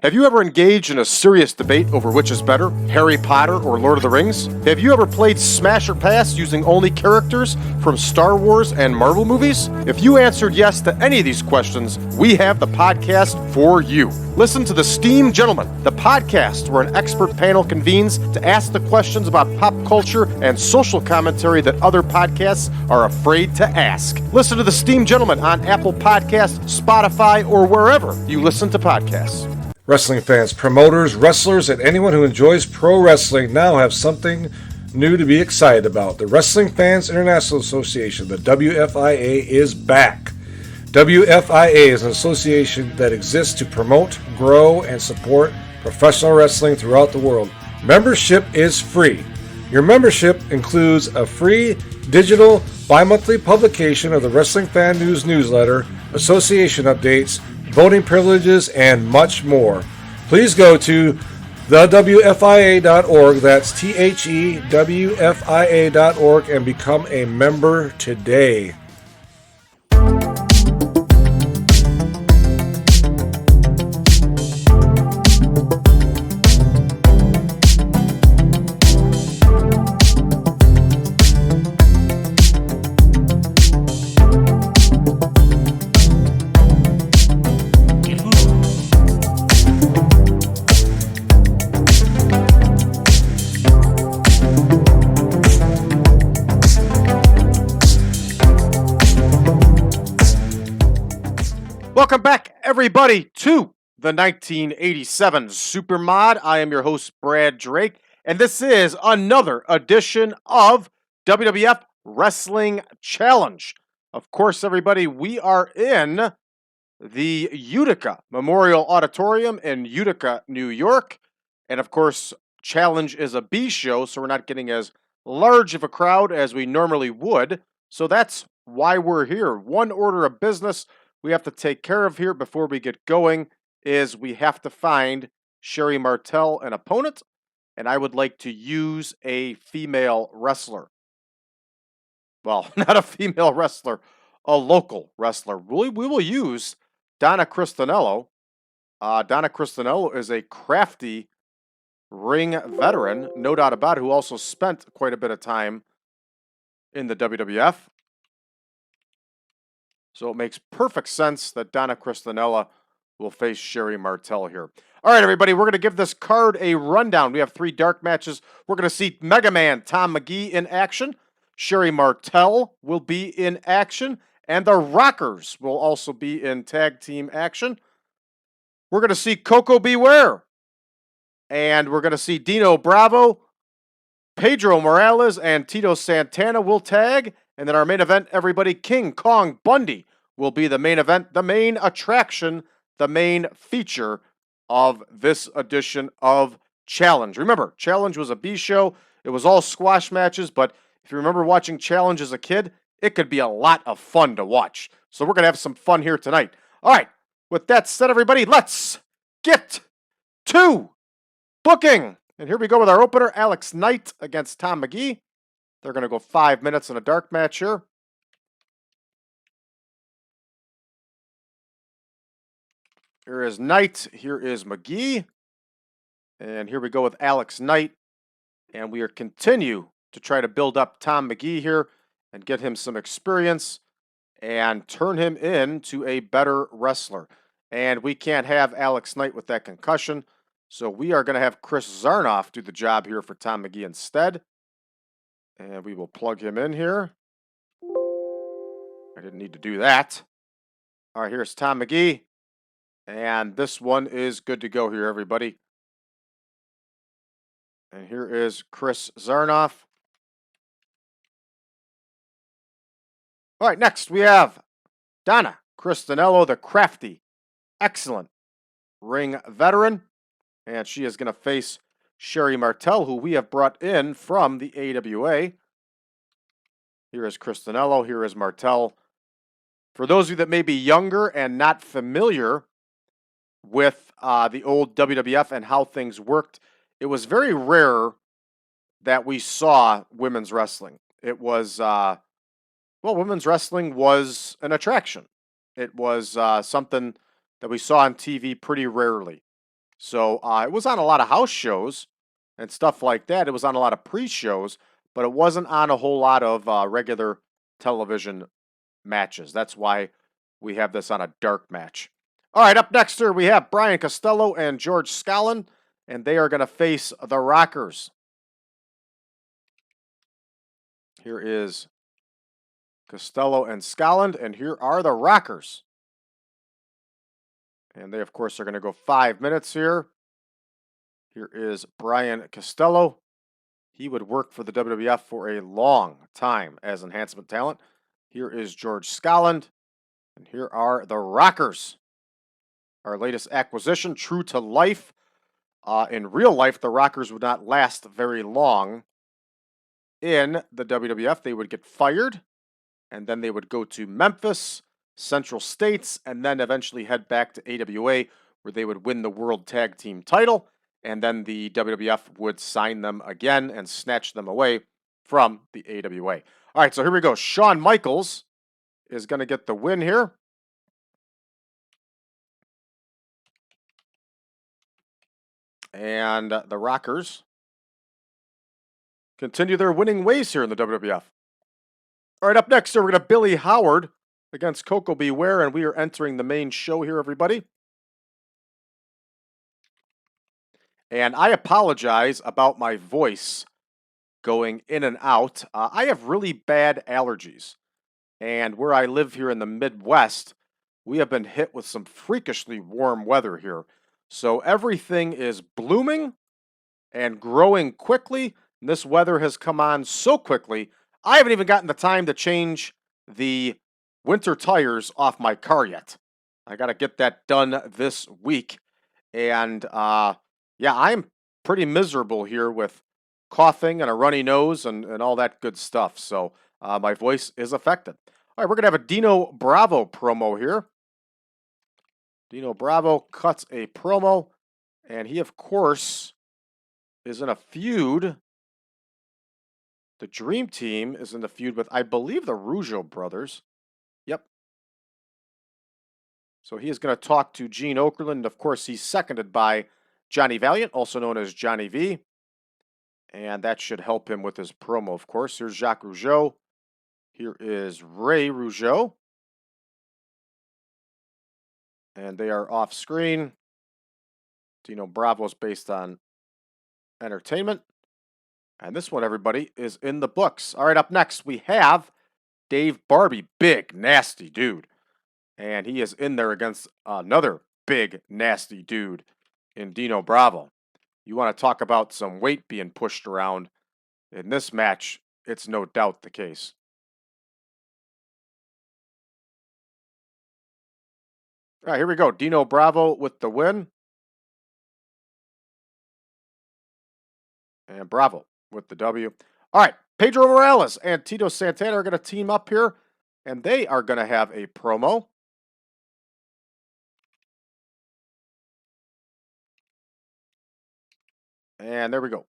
Have you ever engaged in a serious debate over which is better, Harry Potter or Lord of the Rings? Have you ever played Smash or Pass using only characters from Star Wars and Marvel movies? If you answered yes to any of these questions, we have the podcast for you. Listen to The Steam Gentlemen, the podcast where an expert panel convenes to ask the questions about pop culture and social commentary that other podcasts are afraid to ask. Listen to The Steam Gentlemen on Apple Podcasts, Spotify, or wherever you listen to podcasts. Wrestling fans, promoters, wrestlers, and anyone who enjoys pro wrestling now have something new to be excited about. The Wrestling Fans International Association, the WFIA, is back. WFIA is an association that exists to promote, grow, and support professional wrestling throughout the world. Membership is free. Your membership includes a free digital bi-monthly publication of the Wrestling Fan News newsletter, association updates, voting privileges, and much more. Please go to thewfia.org, that's THEWFIA.org, and become a member today. Welcome back, everybody, to the 1987 Supermod. I am your host, Brad Drake, and this is another edition of WWF Wrestling Challenge. Of course, everybody, we are in the Utica Memorial Auditorium in Utica, New York. And of course, Challenge is a B show, so we're not getting as large of a crowd as we normally would. So that's why we're here. One order of business we have to take care of here before we get going is we have to find Sherri Martel an opponent, and I would like to use a female wrestler. Well, not a female wrestler, a local wrestler. We will use Donna Christenello. Donna Christenello is a crafty ring veteran, no doubt about it, who also spent quite a bit of time in the WWF. So it makes perfect sense that Donna Christenello will face Sherri Martel here. All right, everybody, we're going to give this card a rundown. We have 3 dark matches. We're going to see Mega Man Tom Magee in action. Sherri Martel will be in action. And the Rockers will also be in tag team action. We're going to see Koko Ware. And we're going to see Dino Bravo, Pedro Morales, and Tito Santana will tag. And then our main event, everybody, King Kong Bundy will be the main event, the main attraction, the main feature of this edition of Challenge. Remember, Challenge was a B show. It was all squash matches, but if you remember watching Challenge as a kid, it could be a lot of fun to watch. So we're going to have some fun here tonight. All right, with that said, everybody, let's get to booking. And here we go with our opener, Alex Knight against Tom Magee. They're going to go 5 minutes in a dark match here. Here is Knight. Here is Magee. And here we go with Alex Knight. And we are continue to try to build up Tom Magee here and get him some experience and turn him into a better wrestler. And we can't have Alex Knight with that concussion. So we are going to have Chris Zarnoff do the job here for Tom Magee instead. And we will plug him in here. I didn't need to do that. All right, here's Tom Magee. And this one is good to go here, everybody. And here is Chris Zarnoff. All right, next we have Donna Christenello, the crafty, excellent ring veteran. And she is going to face Sherri Martel, who we have brought in from the AWA. Here is Christenello. Here is Martel. For those of you that may be younger and not familiar with the old WWF and how things worked, it was very rare that we saw women's wrestling. It was, women's wrestling was an attraction. It was something that we saw on TV pretty rarely. So it was on a lot of house shows and stuff like that. It was on a lot of pre-shows, but it wasn't on a whole lot of regular television matches. That's why we have this on a dark match. All right, up next here we have Brian Costello and George Skaaland, and they are going to face the Rockers. Here is Costello and Skaaland, and here are the Rockers. And they, of course, are going to go 5 minutes here. Here is Brian Costello. He would work for the WWF for a long time as enhancement talent. Here is George Skaaland, and here are the Rockers. Our latest acquisition, true to life. In real life, the Rockers would not last very long. In the WWF, they would get fired, and then they would go to Memphis, Central States, and then eventually head back to AWA, where they would win the World Tag Team title, and then the WWF would sign them again and snatch them away from the AWA. All right, so here we go. Shawn Michaels is going to get the win here. And the Rockers continue their winning ways here in the WWF. All right, up next, we're going to Billy Howard against Koko Ware, and we are entering the main show here, everybody. And I apologize about my voice going in and out. I have really bad allergies. And where I live here in the Midwest, we have been hit with some freakishly warm weather here. So everything is blooming and growing quickly. And this weather has come on so quickly, I haven't even gotten the time to change the winter tires off my car yet. I got to get that done this week. And yeah, I'm pretty miserable here with coughing and a runny nose and all that good stuff. So my voice is affected. All right, we're going to have a Dino Bravo promo here. Dino Bravo cuts a promo, and he, of course, is in a feud. The Dream Team is in the feud with, I believe, the Rougeau brothers. Yep. So he is going to talk to Gene Okerlund. Of course, he's seconded by Johnny Valiant, also known as Johnny V. And that should help him with his promo, of course. Here's Jacques Rougeau. Here is Ray Rougeau. And they are off screen. Dino Bravo's based on entertainment. And this one, everybody, is in the books. All right, up next, we have Dave Barbie. Big, nasty dude. And he is in there against another big, nasty dude in Dino Bravo. You want to talk about some weight being pushed around. In this match, it's no doubt the case. All right, here we go. Dino Bravo with the win. And Bravo with the W. All right, Pedro Morales and Tito Santana are going to team up here, and they are going to have a promo. And there we go.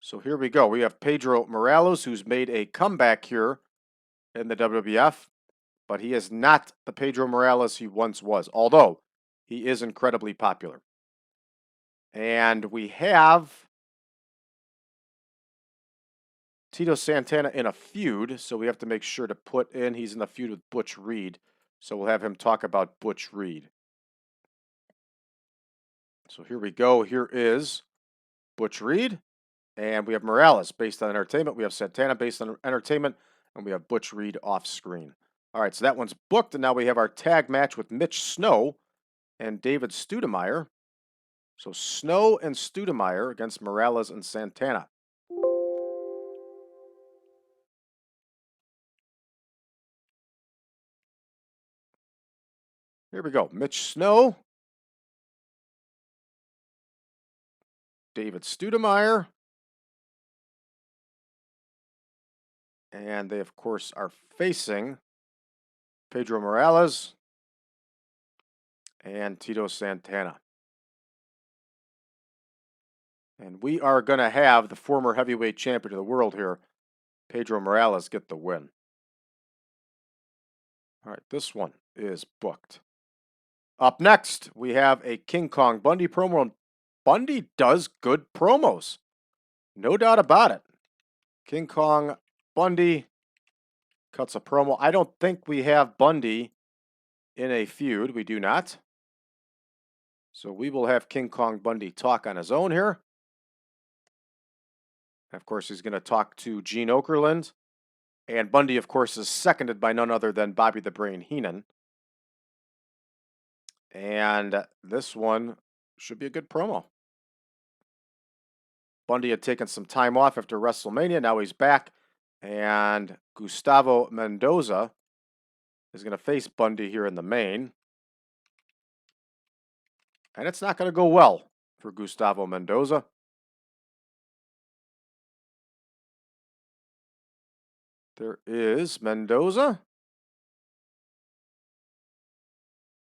So here we go. We have Pedro Morales, who's made a comeback here in the WWF, but he is not the Pedro Morales he once was, although he is incredibly popular. And we have Tito Santana in a feud, so we have to make sure to put in he's in a feud with Butch Reed. So we'll have him talk about Butch Reed. So here we go. Here is Butch Reed. And we have Morales based on entertainment. We have Santana based on entertainment. And we have Butch Reed off screen. All right, so that one's booked. And now we have our tag match with Mitch Snow and David Stoudemire. So Snow and Stoudemire against Morales and Santana. Here we go. Mitch Snow. David Stoudemire. And they, of course, are facing Pedro Morales and Tito Santana. And we are going to have the former heavyweight champion of the world here, Pedro Morales, get the win. All right, this one is booked. Up next, we have a King Kong Bundy promo. Bundy does good promos. No doubt about it. King Kong Bundy cuts a promo. I don't think we have Bundy in a feud. We do not. So we will have King Kong Bundy talk on his own here. And of course, he's going to talk to Gene Okerlund. And Bundy, of course, is seconded by none other than Bobby the Brain Heenan. And this one should be a good promo. Bundy had taken some time off after WrestleMania. Now he's back. And Gustavo Mendoza is going to face Bundy here in the main. And it's not going to go well for Gustavo Mendoza. There is Mendoza.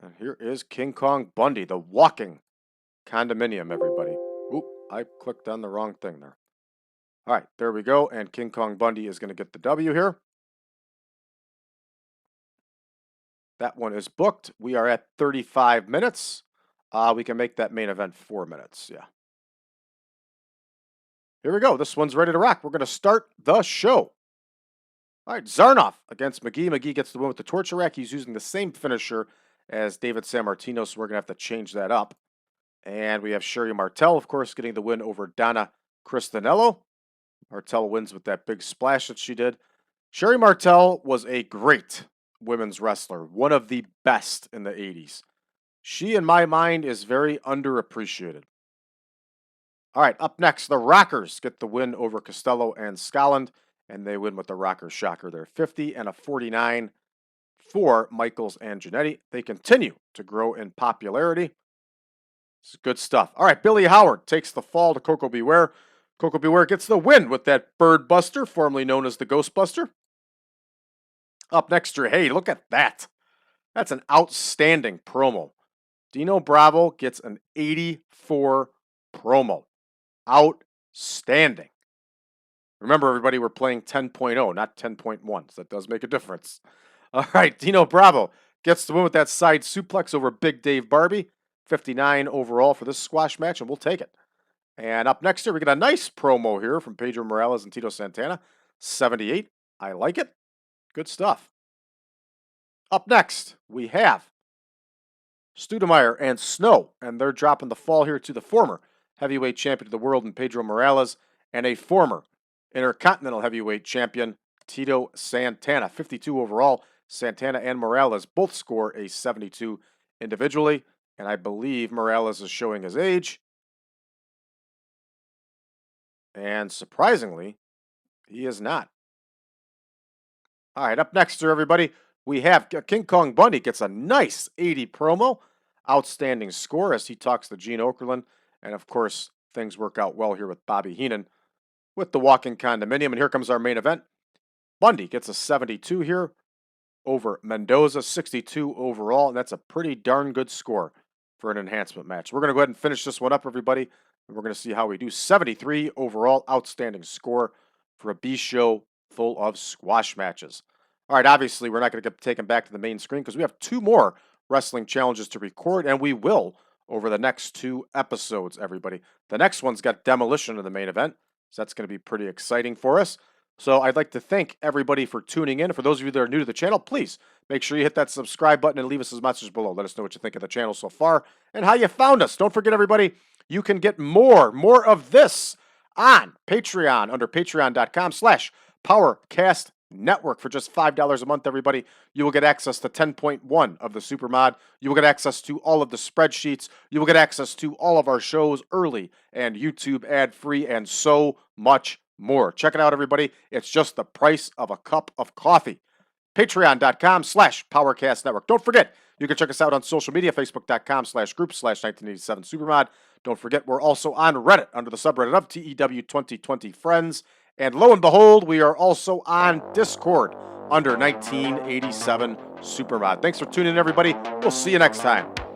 And here is King Kong Bundy, the walking condominium, everybody. Oop, I clicked on the wrong thing there. All right, there we go. And King Kong Bundy is going to get the W here. That one is booked. We are at 35 minutes. We can make that main event 4 minutes. Yeah. Here we go. This one's ready to rock. We're going to start the show. All right, Zarnoff against Magee. Magee gets the win with the torture rack. He's using the same finisher as David Sammartino, so we're going to have to change that up. And we have Sherri Martel, of course, getting the win over Donna Christenello. Martel wins with that big splash that she did. Sherri Martel was a great women's wrestler, one of the best in the 80s. She, in my mind, is very underappreciated. All right, up next, the Rockers get the win over Costello and Skaaland, and they win with the Rocker Shocker there. 50 and a 49 for Michaels and Genadi. They continue to grow in popularity. This is good stuff. All right, Billy Howard takes the fall to Koko B. Ware. Koko B. Ware gets the win with that Bird Buster, formerly known as the Ghost Buster. Up next, hey, look at that. That's an outstanding promo. Dino Bravo gets an 84 promo. Outstanding. Remember, everybody, we're playing 10.0, not 10.1, so that does make a difference. All right, Dino Bravo gets the win with that side suplex over Big Dave Barbie. 59 overall for this squash match, and we'll take it. And up next here, we get a nice promo here from Pedro Morales and Tito Santana. 78. I like it. Good stuff. Up next, we have Stoudemire and Snow, and they're dropping the fall here to the former heavyweight champion of the world in Pedro Morales and a former Intercontinental Heavyweight Champion, Tito Santana. 52 overall. Santana and Morales both score a 72 individually. And I believe Morales is showing his age. And surprisingly, he is not. All right, up next here, everybody, we have King Kong Bundy gets a nice 80 promo. Outstanding score as he talks to Gene Okerlund. And of course, things work out well here with Bobby Heenan with the walking condominium. And here comes our main event. Bundy gets a 72 here over Mendoza, 62 overall. And that's a pretty darn good score for an enhancement match. We're going to go ahead and finish this one up, everybody. And we're going to see how we do. 73 overall, outstanding score for a B show full of squash matches. All right, obviously, we're not going to get taken back to the main screen because we have 2 more wrestling challenges to record, and we will over the next 2 episodes, everybody. The next one's got Demolition in the main event, so that's going to be pretty exciting for us. So I'd like to thank everybody for tuning in. For those of you that are new to the channel, please make sure you hit that subscribe button and leave us a message below. Let us know what you think of the channel so far and how you found us. Don't forget, everybody, you can get more of this on Patreon under patreon.com/PowerCast Network for just $5 a month, everybody. You will get access to 10.1 of the Supermod. You will get access to all of the spreadsheets. You will get access to all of our shows early and YouTube ad-free and so much more. Check it out, everybody. It's just the price of a cup of coffee. Patreon.com/PowerCast Network. Don't forget, you can check us out on social media, Facebook.com/group/1987Supermod. Don't forget, we're also on Reddit under the subreddit of TEW 2020 Friends. And lo and behold, we are also on Discord under 1987 Supermod. Thanks for tuning in, everybody. We'll see you next time.